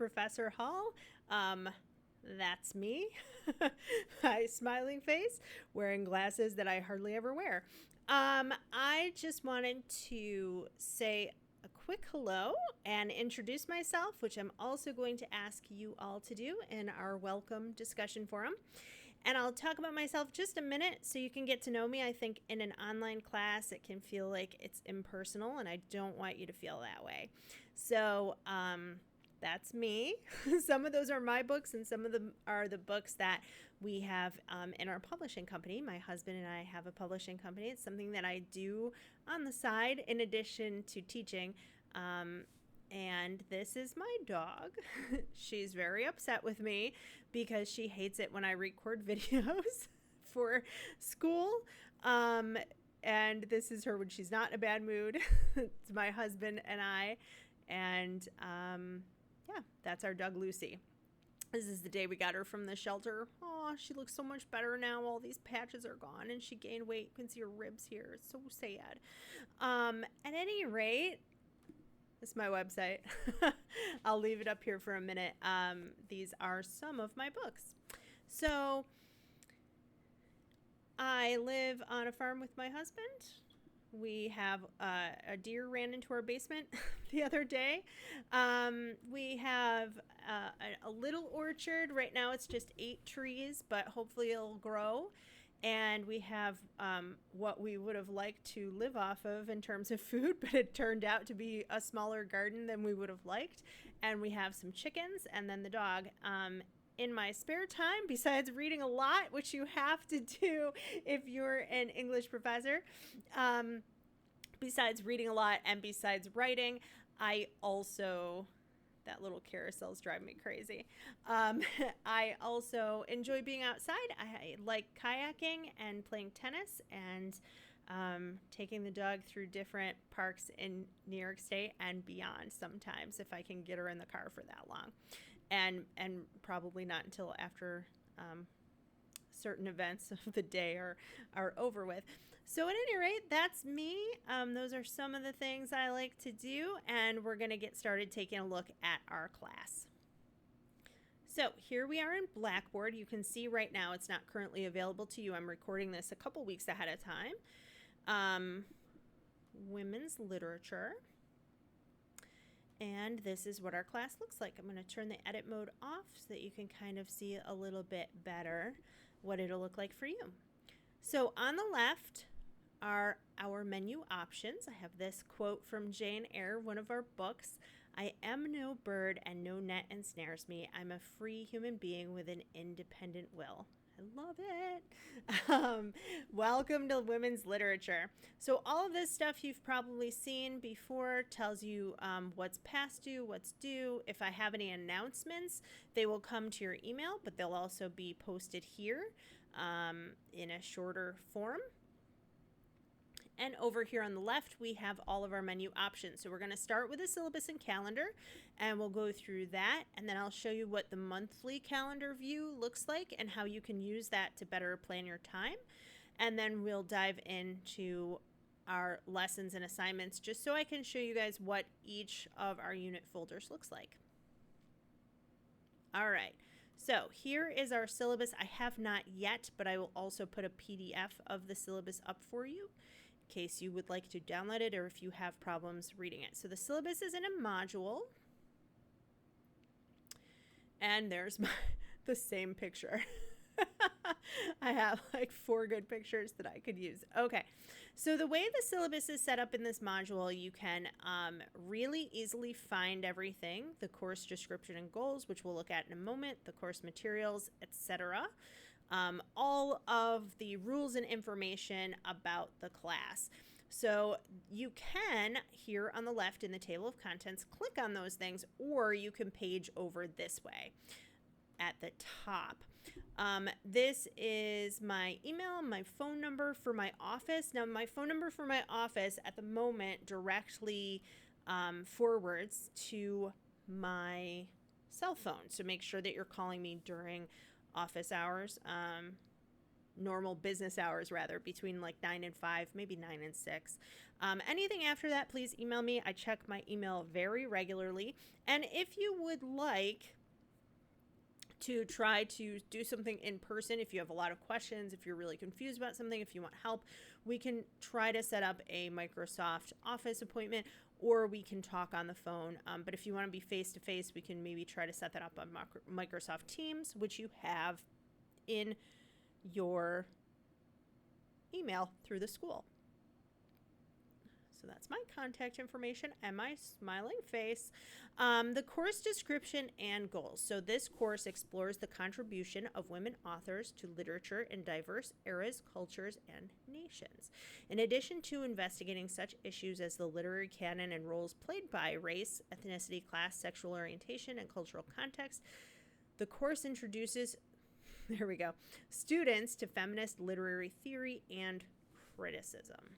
Professor Hall. That's me. My smiling face, wearing glasses that I hardly ever wear. I just wanted to say a quick hello and introduce myself, which I'm also going to ask you all to do in our welcome discussion forum. And I'll talk about myself just a minute so you can get to know me. I think in an online class, it can feel like it's impersonal, and I don't want you to feel that way. So, that's me. Some of those are my books, and some of them are the books that we have in our publishing company. My husband and I have a publishing company. It's something that I do on the side in addition to teaching. And this is my dog. She's very upset with me because she hates it when I record videos for school. And this is her when she's not in a bad mood. It's my husband and I. And yeah, that's our dog Lucy. This is the day we got her from the shelter. Oh, she looks so much better now. All these patches are gone and she gained weight. You can see her ribs here. It's so sad. At any rate, this is my website. I'll leave it up here for a minute. These are some of my books. So I live on a farm with my husband. We have a deer ran into our basement the other day. We have a little orchard. Right now it's just 8 trees, but hopefully it'll grow. And we have what we would have liked to live off of in terms of food, but it turned out to be a smaller garden than we would have liked. And we have some chickens and then the dog. In my spare time, besides reading a lot, which you have to do if you're an English professor, besides reading a lot and besides writing, I also, that little carousel's driving me crazy. I also enjoy being outside. I like kayaking and playing tennis and taking the dog through different parks in New York State and beyond sometimes if I can get her in the car for that long. And probably not until after certain events of the day are over with. So at any rate, that's me. Those are some of the things I like to do, and we're going to get started taking a look at our class. So here we are in Blackboard. You can see right now it's not currently available to you. I'm recording this a couple weeks ahead of time. Women's literature. And this is what our class looks like. I'm going to turn the edit mode off so that you can kind of see a little bit better what it'll look like for you. So on the left are our menu options. I have this quote from Jane Eyre, one of our books. I am no bird and no net ensnares me. I'm a free human being with an independent will. I love it. Welcome to women's literature. So all of this stuff you've probably seen before tells you what's past due, what's due. If I have any announcements, they will come to your email, but they'll also be posted here in a shorter form. And over here on the left, we have all of our menu options. So we're going to start with the syllabus and calendar, and we'll go through that. And then I'll show you what the monthly calendar view looks like and how you can use that to better plan your time. And then we'll dive into our lessons and assignments just so I can show you guys what each of our unit folders looks like. All right. So here is our syllabus. I have not yet, but I will also put a PDF of the syllabus up for you in case you would like to download it or if you have problems reading it. So the syllabus is in a module. And there's the same picture. I have like 4 good pictures that I could use. Okay, so the way the syllabus is set up in this module, you can really easily find everything, the course description and goals, which we'll look at in a moment, the course materials, etc. All of the rules and information about the class. So you can, here on the left in the table of contents, click on those things, or you can page over this way at the top. This is my email, my phone number for my office. Now, my phone number for my office at the moment directly forwards to my cell phone. So make sure that you're calling me during office hours. normal business hours, rather, between like 9 and 5, maybe 9 and 6. Anything after that, please email me. I check my email very regularly. And if you would like to try to do something in person, if you have a lot of questions, if you're really confused about something, if you want help, we can try to set up a Microsoft Office appointment, or we can talk on the phone. But if you want to be face-to-face, we can maybe try to set that up on Microsoft Teams, which you have in your email through the school. So that's my contact information and my smiling face. The course description and goals. So this course explores the contribution of women authors to literature in diverse eras, cultures, and nations. In addition to investigating such issues as the literary canon and roles played by race, ethnicity, class, sexual orientation, and cultural context, the course introduces, students to feminist literary theory and criticism.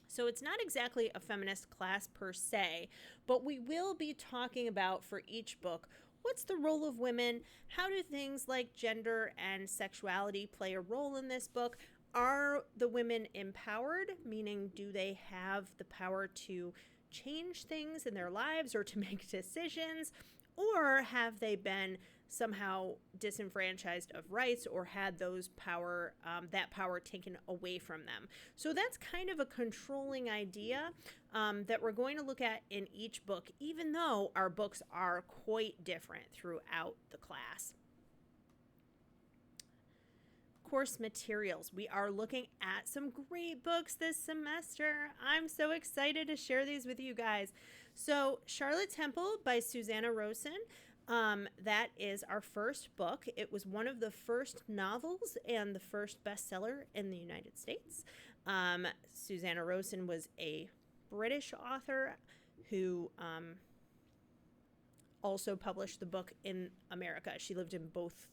So it's not exactly a feminist class per se, but we will be talking about for each book, what's the role of women? How do things like gender and sexuality play a role in this book? Are the women empowered? Meaning, do they have the power to change things in their lives or to make decisions? Or have they been somehow disenfranchised of rights or had those power, that power taken away from them? So that's kind of a controlling idea that we're going to look at in each book, even though our books are quite different throughout the class. Course materials. We are looking at some great books this semester. I'm so excited to share these with you guys. So Charlotte Temple by Susanna Rosen. That is our first book. It was one of the first novels and the first bestseller in the United States. Susanna Rosen was a British author who also published the book in America. She lived in both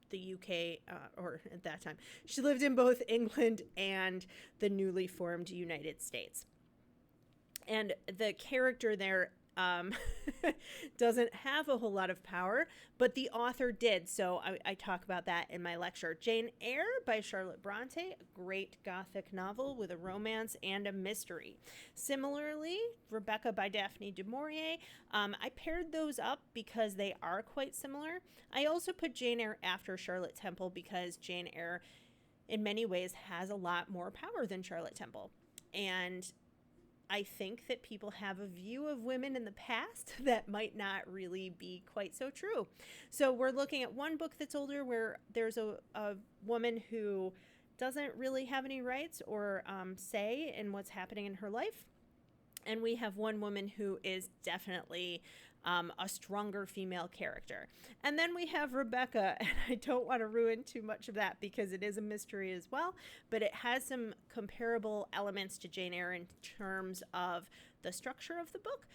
the UK, or at that time, she lived in both England and the newly formed United States. And the character there doesn't have a whole lot of power, but the author did. So I talk about that in my lecture. Jane Eyre by Charlotte Bronte, a great Gothic novel with a romance and a mystery. Similarly, Rebecca by Daphne du Maurier. I paired those up because they are quite similar. I also put Jane Eyre after Charlotte Temple because Jane Eyre, in many ways, has a lot more power than Charlotte Temple. And I think that people have a view of women in the past that might not really be quite so true. So we're looking at one book that's older where there's a woman who doesn't really have any rights or say in what's happening in her life. And we have one woman who is definitely a stronger female character. And then we have Rebecca, and I don't want to ruin too much of that because it is a mystery as well, but it has some comparable elements to Jane Eyre in terms of the structure of the book,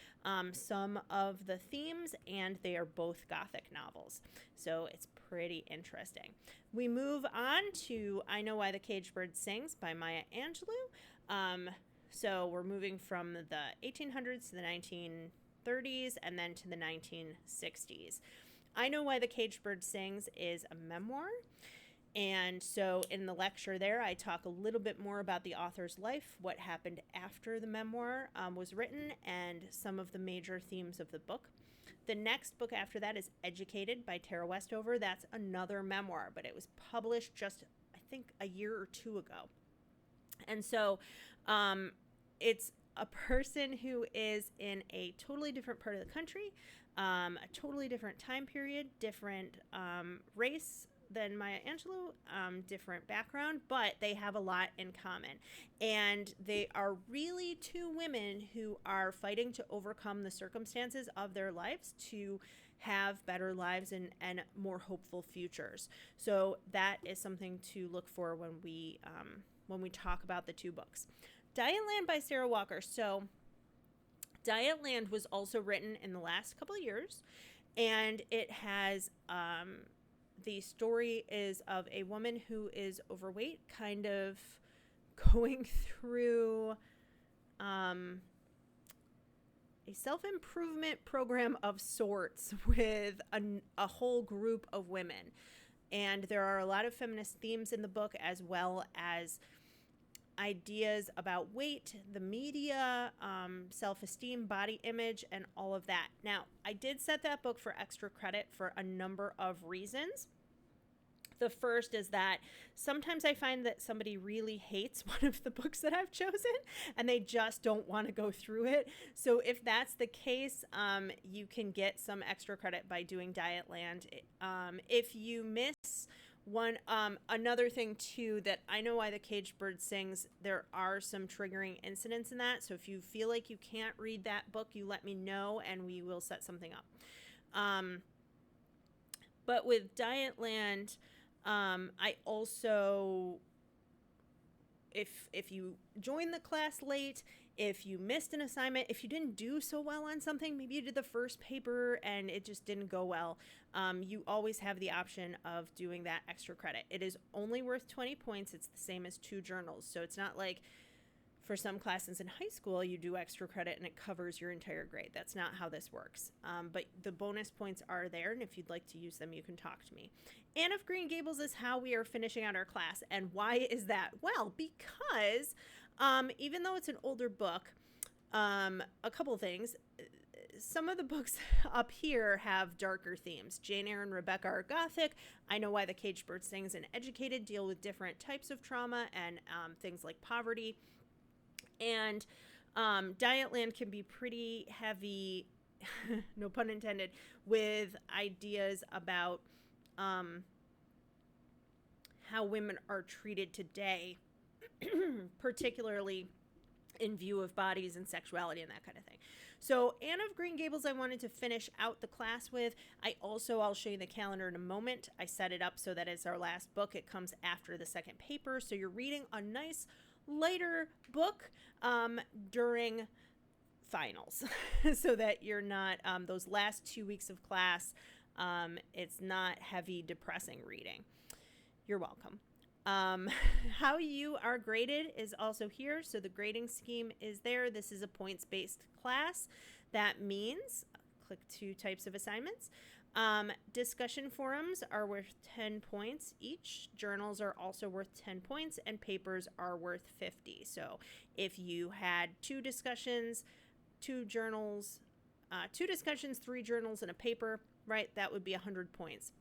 some of the themes, and they are both Gothic novels. So it's pretty interesting. We move on to I Know Why the Caged Bird Sings by Maya Angelou. So we're moving from the 1800s to the 1930s and then to the 1960s. I Know Why the Caged Bird Sings is a memoir. And so in the lecture there, I talk a little bit more about the author's life, what happened after the memoir was written, and some of the major themes of the book. The next book after that is Educated by Tara Westover. That's another memoir, but it was published just, I think, a year or two ago. And so it's a person who is in a totally different part of the country, a totally different time period, different race than Maya Angelou, different background, but they have a lot in common. And they are really two women who are fighting to overcome the circumstances of their lives to have better lives and more hopeful futures. So that is something to look for when we talk about the two books. Dietland by Sarah Walker. So Dietland was also written in the last couple of years, and it has the story is of a woman who is overweight, kind of going through a self-improvement program of sorts with a whole group of women. And there are a lot of feminist themes in the book, as well as ideas about weight, the media, self-esteem, body image, and all of that. Now, I did set that book for extra credit for a number of reasons. The first is that sometimes I find that somebody really hates one of the books that I've chosen and they just don't want to go through it. So if that's the case, you can get some extra credit by doing Dietland. If you miss one, another thing too, that I Know Why the Caged Bird Sings, there are some triggering incidents in that. So if you feel like you can't read that book, you let me know and we will set something up. But with Dietland, I also, if you join the class late, if you missed an assignment, if you didn't do so well on something, maybe you did the first paper and it just didn't go well, you always have the option of doing that extra credit. It is only worth 20 points. It's the same as 2 journals. So it's not like for some classes in high school, you do extra credit and it covers your entire grade. That's not how this works. But the bonus points are there, and if you'd like to use them, you can talk to me. Anne of Green Gables is how we are finishing out our class. And why is that? Well, because even though it's an older book, a couple things. Some of the books up here have darker themes. Jane Eyre and Rebecca are gothic. I Know Why the Caged Bird Sings and Educated deal with different types of trauma and things like poverty. And Dietland can be pretty heavy, no pun intended, with ideas about how women are treated today, particularly in view of bodies and sexuality and that kind of thing. So Anne of Green Gables I wanted to finish out the class with. I'll show you the calendar in a moment. I set it up so that it's our last book. It comes after the second paper. So you're reading a nice lighter book during finals so that you're not those last 2 weeks of class, it's not heavy depressing reading. You're welcome. How you are graded is also here. So the grading scheme is there. This is a points-based class. That means click 2 types of assignments. Discussion forums are worth 10 points each. Journals are also worth 10 points, and papers are worth 50. So if you had 2 discussions, 2 journals, 2 discussions, 3 journals, and a paper, right, that would be 100 points.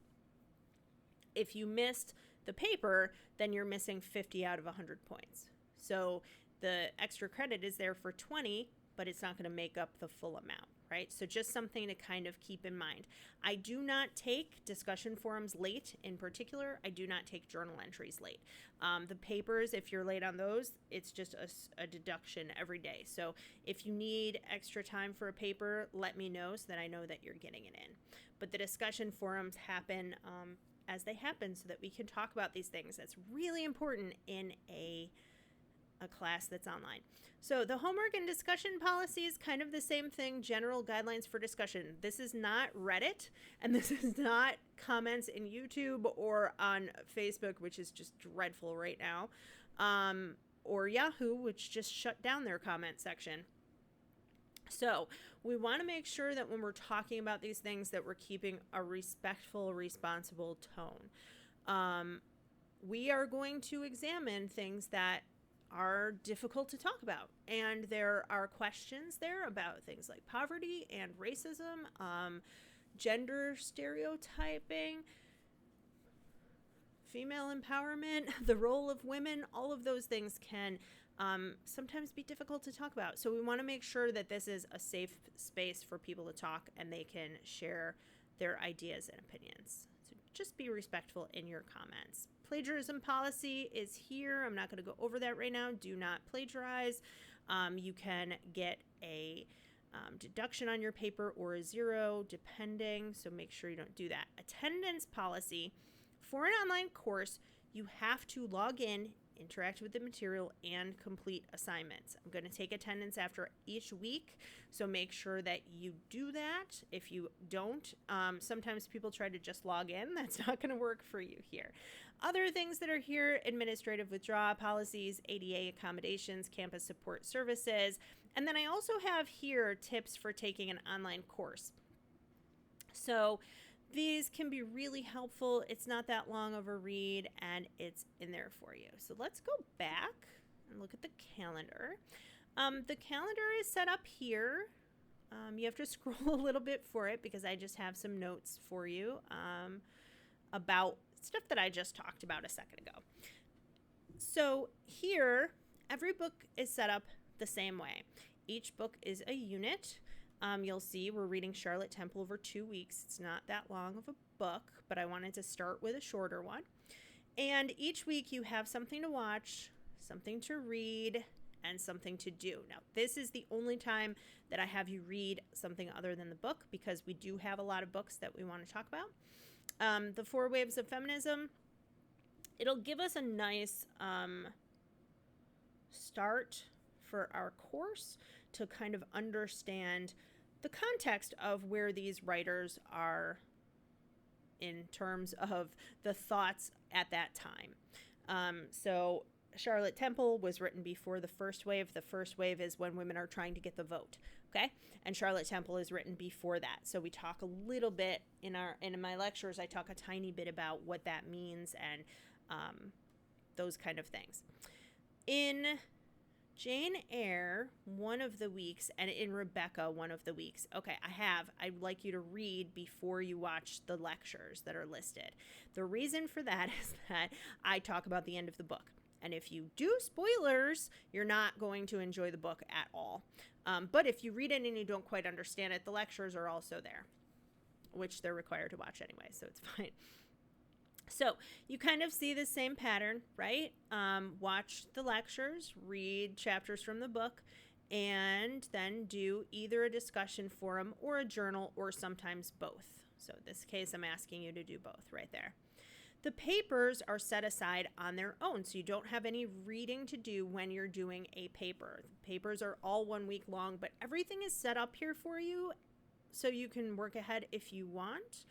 If you missed the paper, then you're missing 50 out of 100 points. So the extra credit is there for 20, but it's not going to make up the full amount, right? So just something to kind of keep in mind. I do not take discussion forums late in particular. I do not take journal entries late. The papers, if you're late on those, it's just a deduction every day. So if you need extra time for a paper, let me know so that I know that you're getting it in. But the discussion forums happen as they happen so that we can talk about these things. That's really important in a class that's online. So the homework and discussion policy is kind of the same thing, general guidelines for discussion. This is not Reddit, and this is not comments in YouTube or on Facebook, which is just dreadful right now, or Yahoo, which just shut down their comment section. So we want to make sure that when we're talking about these things that we're keeping a respectful, responsible tone. We are going to examine things that are difficult to talk about, and there are questions there about things like poverty and racism, gender stereotyping, female empowerment, the role of women. All of those things can sometimes be difficult to talk about. So we want to make sure that this is a safe space for people to talk and they can share their ideas and opinions. So just be respectful in your comments. Plagiarism policy is here. I'm not going to go over that right now. Do not plagiarize. You can get a deduction on your paper or a 0 depending, so make sure you don't do that. Attendance policy. For an online course, you have to log in, interact with the material, and complete assignments. I'm going to take attendance after each week, so make sure that you do that. If you don't, sometimes people try to just log in. That's not going to work for you here. Other things that are here: administrative withdrawal policies, ADA accommodations, campus support services, and then I also have here tips for taking an online course. So these can be really helpful. It's not that long of a read, and it's in there for you. So let's go back and look at the calendar. The calendar is set up here. You have to scroll a little bit for it because I just have some notes for you about stuff that I just talked about a second ago. So here, every book is set up the same way. Each book is a unit. You'll see we're reading Charlotte Temple over 2 weeks. It's not that long of a book, but I wanted to start with a shorter one. And each week you have something to watch, something to read, and something to do. Now, this is the only time that I have you read something other than the book because we do have a lot of books that we want to talk about. The 4 Waves of Feminism, it'll give us a nice start for our course to kind of understand the context of where these writers are in terms of the thoughts at that time. So Charlotte Temple was written before the first wave. The first wave is when women are trying to get the vote, okay? And Charlotte Temple is written before that. So we talk a little bit in my lectures, I talk a tiny bit about what that means and those kind of things. In Jane Eyre, one of the weeks, and in Rebecca, one of the weeks. Okay, I'd like you to read before you watch the lectures that are listed. The reason for that is that I talk about the end of the book. And if you do spoilers, you're not going to enjoy the book at all. But if you read it and you don't quite understand it, the lectures are also there, which they're required to watch anyway, so it's fine. So you kind of see the same pattern, right? Watch the lectures, read chapters from the book, and then do either a discussion forum or a journal or sometimes both. So in this case, I'm asking you to do both right there. The papers are set aside on their own, so you don't have any reading to do when you're doing a paper. The papers are all 1 week long, but everything is set up here for you so you can work ahead if you want.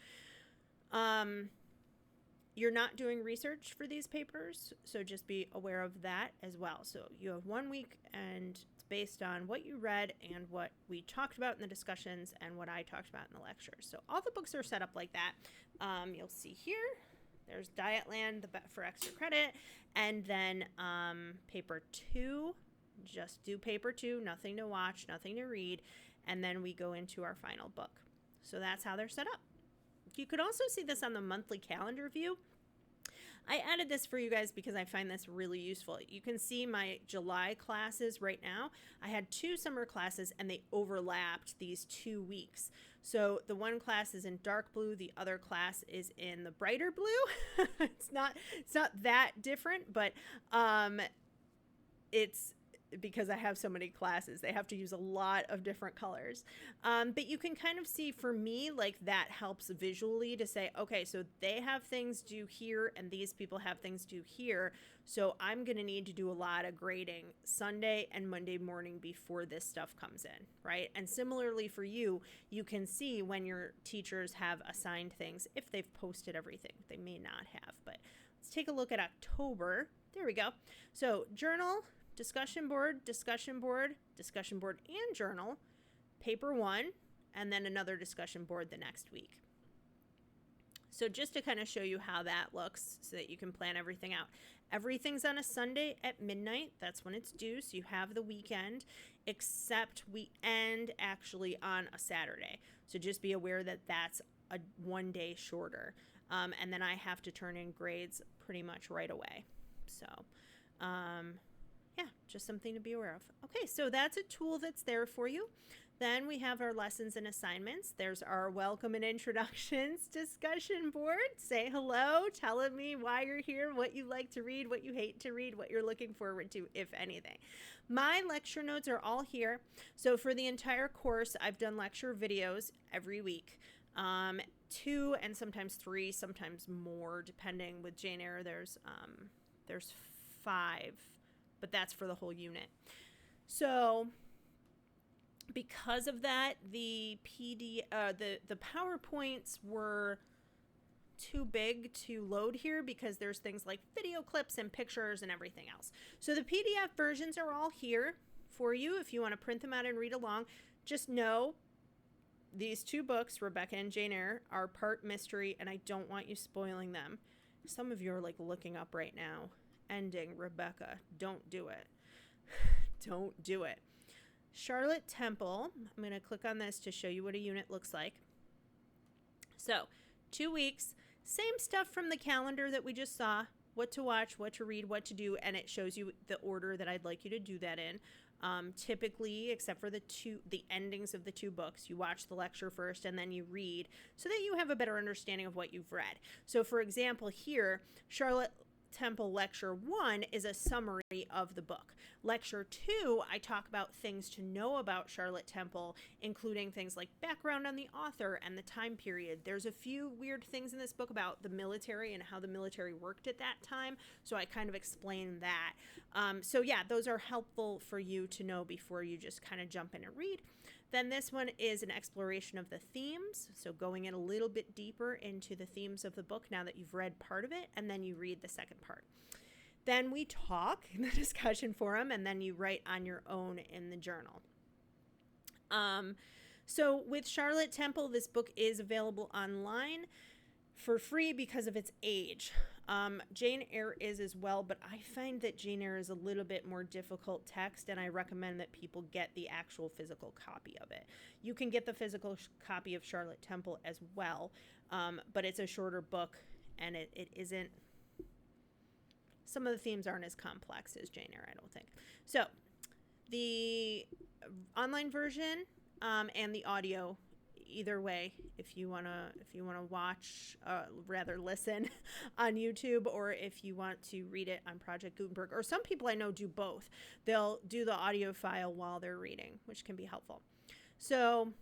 You're not doing research for these papers, so just be aware of that as well. So you have 1 week, and it's based on what you read and what we talked about in the discussions and what I talked about in the lectures. So all the books are set up like that. You'll see here, there's Dietland for extra credit, and then paper 2, just do paper 2, nothing to watch, nothing to read, and then we go into our final book. So that's how they're set up. You could also see this on the monthly calendar view. I added this for you guys because I find this really useful. You can see my July classes right now. I had 2 summer classes and they overlapped these 2 weeks. So the one class is in dark blue, the other class is in the brighter blue. It's not that different, but it's because I have so many classes. They have to use a lot of different colors. But you can kind of see, for me, like that helps visually to say, okay, so they have things due here and these people have things due here. So I'm going to need to do a lot of grading Sunday and Monday morning before this stuff comes in, right? And similarly for you, you can see when your teachers have assigned things, if they've posted everything. They may not have, but let's take a look at October. There we go. So journal, discussion board, and journal, paper 1, and then another discussion board the next week. So just to kind of show you how that looks so that you can plan everything out. Everything's on a Sunday at midnight. That's when it's due, so you have the weekend, except we end actually on a Saturday. So just be aware that that's a 1 day shorter. And then I have to turn in grades pretty much right away. So, yeah, just something to be aware of. Okay, so that's a tool that's there for you. Then we have our lessons and assignments. There's our welcome and introductions discussion board. Say hello, telling me why you're here, what you like to read, what you hate to read, what you're looking forward to, if anything. My lecture notes are all here. So for the entire course, I've done lecture videos every week. 2 and sometimes 3, sometimes more, depending. With Jane Eyre, there's 5, but that's for the whole unit. So because of that, the PowerPoints were too big to load here because there's things like video clips and pictures and everything else. So the PDF versions are all here for you if you want to print them out and read along. Just know these two books, Rebecca and Jane Eyre, are part mystery, and I don't want you spoiling them. Some of you are like looking up right now. Ending Rebecca. Don't do it. Don't do it. Charlotte Temple. I'm going to click on this to show you what a unit looks like. So, 2 weeks, same stuff from the calendar that we just saw. What to watch, what to read, what to do, and it shows you the order that I'd like you to do that in. Typically, except for the endings of the two books, you watch the lecture first and then you read so that you have a better understanding of what you've read. So, for example, here, Charlotte Temple Lecture 1 is a summary of the book. Lecture 2, I talk about things to know about Charlotte Temple, including things like background on the author and the time period. There's a few weird things in this book about the military and how the military worked at that time, so I kind of explain that. So yeah, those are helpful for you to know before you just kind of jump in and read. Then this one is an exploration of the themes, so going in a little bit deeper into the themes of the book now that you've read part of it, and then you read the second part. Then we talk in the discussion forum, and then you write on your own in the journal. So with Charlotte Temple, this book is available online for free because of its age. Jane Eyre is as well, but I find that Jane Eyre is a little bit more difficult text, and I recommend that people get the actual physical copy of it. You can get the physical copy of Charlotte Temple as well, but it's a shorter book, and it isn't, some of the themes aren't as complex as Jane Eyre, I don't think. So the online version and the audio, either way, if you wanna watch, rather listen on YouTube, or if you want to read it on Project Gutenberg, or some people I know do both. They'll do the audio file while they're reading, which can be helpful. So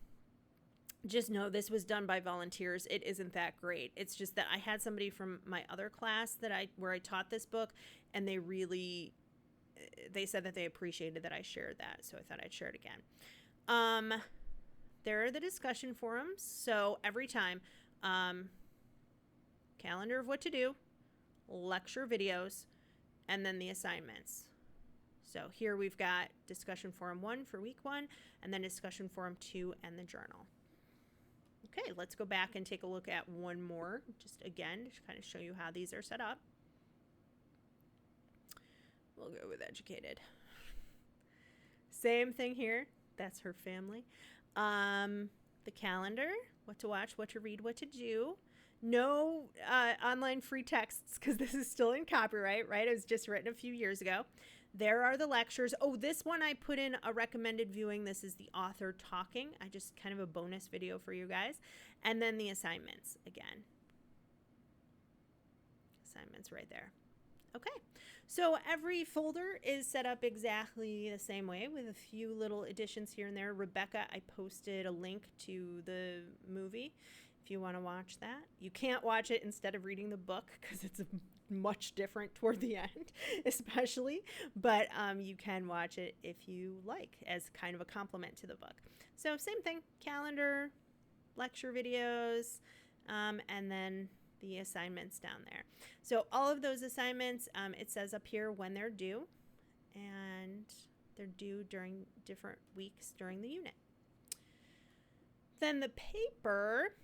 just know this was done by volunteers. It isn't that great. It's just that I had somebody from my other class where I taught this book, and they said that they appreciated that I shared that, so I thought I'd share it again. There are the discussion forums. So every time, calendar of what to do, lecture videos, and then the assignments. So here we've got discussion forum 1 for week 1, and then discussion forum 2 and the journal. Okay, let's go back and take a look at one more, just again, to kind of show you how these are set up. We'll go with educated. Same thing here. That's her family. The calendar, what to watch, what to read, what to do. No online free texts, because this is still in copyright, right? It was just written a few years ago. There are the lectures. Oh, this one I put in a recommended viewing. This is the author talking. I just kind of a bonus video for you guys. And then the assignments again. Assignments right there. Okay, so every folder is set up exactly the same way with a few little additions here and there. Rebecca, I posted a link to the movie if you want to watch that. You can't watch it instead of reading the book because it's much different toward the end, especially, but you can watch it if you like as kind of a complement to the book. So same thing, calendar, lecture videos, and then the assignments down there. So all of those assignments, it says up here when they're due, and they're due during different weeks during the unit. Then the paper,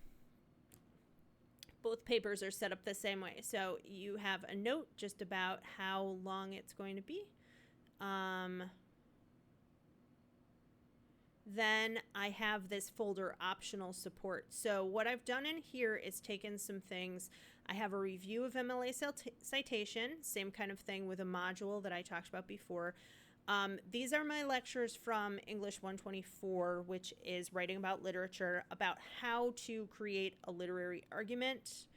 both papers are set up the same way. So you have a note just about how long it's going to be. Then I have this folder, optional support. So what I've done in here is taken some things. I have a review of MLA citation, same kind of thing with a module that I talked about before. These are my lectures from English 124, which is writing about literature, about how to create a literary argument.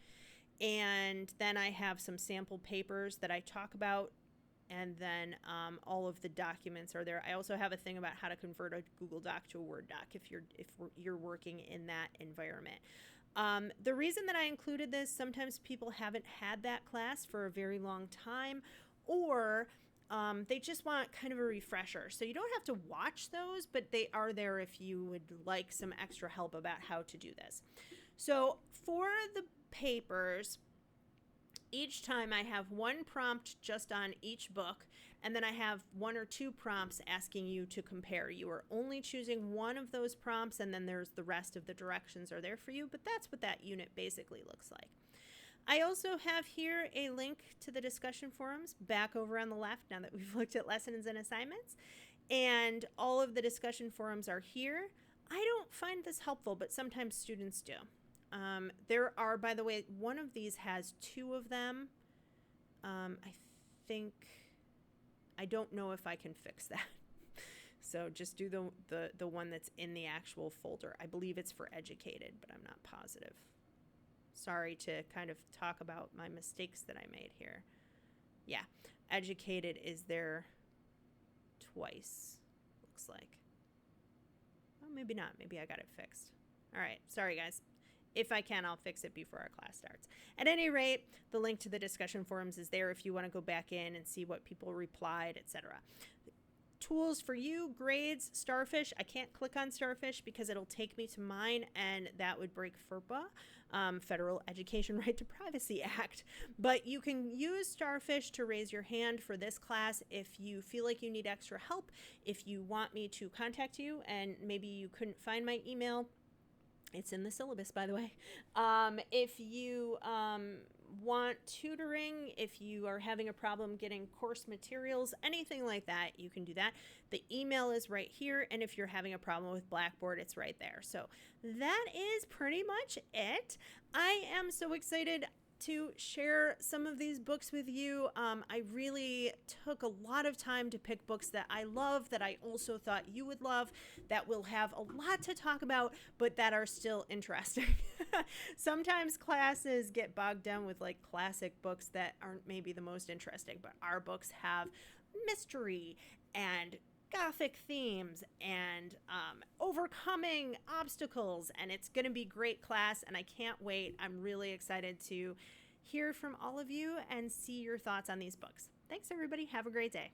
And then I have some sample papers that I talk about. And then all of the documents are there. I also have a thing about how to convert a Google Doc to a Word doc if you're working in that environment. The reason that I included this, sometimes people haven't had that class for a very long time, or they just want kind of a refresher. So you don't have to watch those, but they are there if you would like some extra help about how to do this. So for the papers, each time I have one prompt just on each book, And then I have 1 or 2 prompts asking you to compare. You are only choosing one of those prompts, and then there's the rest of the directions are there for you, but that's what that unit basically looks like. I also have here a link to the discussion forums back over on the left now that we've looked at lessons and assignments. And all of the discussion forums are here. I don't find this helpful, but sometimes students do. There are, by the way, one of these has 2 of them. I think, I don't know if I can fix that. So just do the one that's in the actual folder. I believe it's for educated, but I'm not positive. Sorry to kind of talk about my mistakes that I made here. Yeah, educated is there twice, looks like. Oh, maybe not. Maybe I got it fixed. All right, sorry guys. If I can, I'll fix it before our class starts. At any rate, the link to the discussion forums is there if you want to go back in and see what people replied, etc. Tools for you, grades, Starfish. I can't click on Starfish because it'll take me to mine, and that would break FERPA, Federal Education Right to Privacy Act. But you can use Starfish to raise your hand for this class if you feel like you need extra help, if you want me to contact you and maybe you couldn't find my email. It's in the syllabus, by the way. If you want tutoring, if you are having a problem getting course materials, anything like that, you can do that. The email is right here, and if you're having a problem with Blackboard, it's right there. So that is pretty much it. I am so excited to share some of these books with you. I really took a lot of time to pick books that I love, that I also thought you would love, that will have a lot to talk about, but that are still interesting. Sometimes classes get bogged down with like classic books that aren't maybe the most interesting, but our books have mystery and Gothic themes and overcoming obstacles, and it's going to be great class, and I can't wait. I'm really excited to hear from all of you and see your thoughts on these books. Thanks, everybody. Have a great day.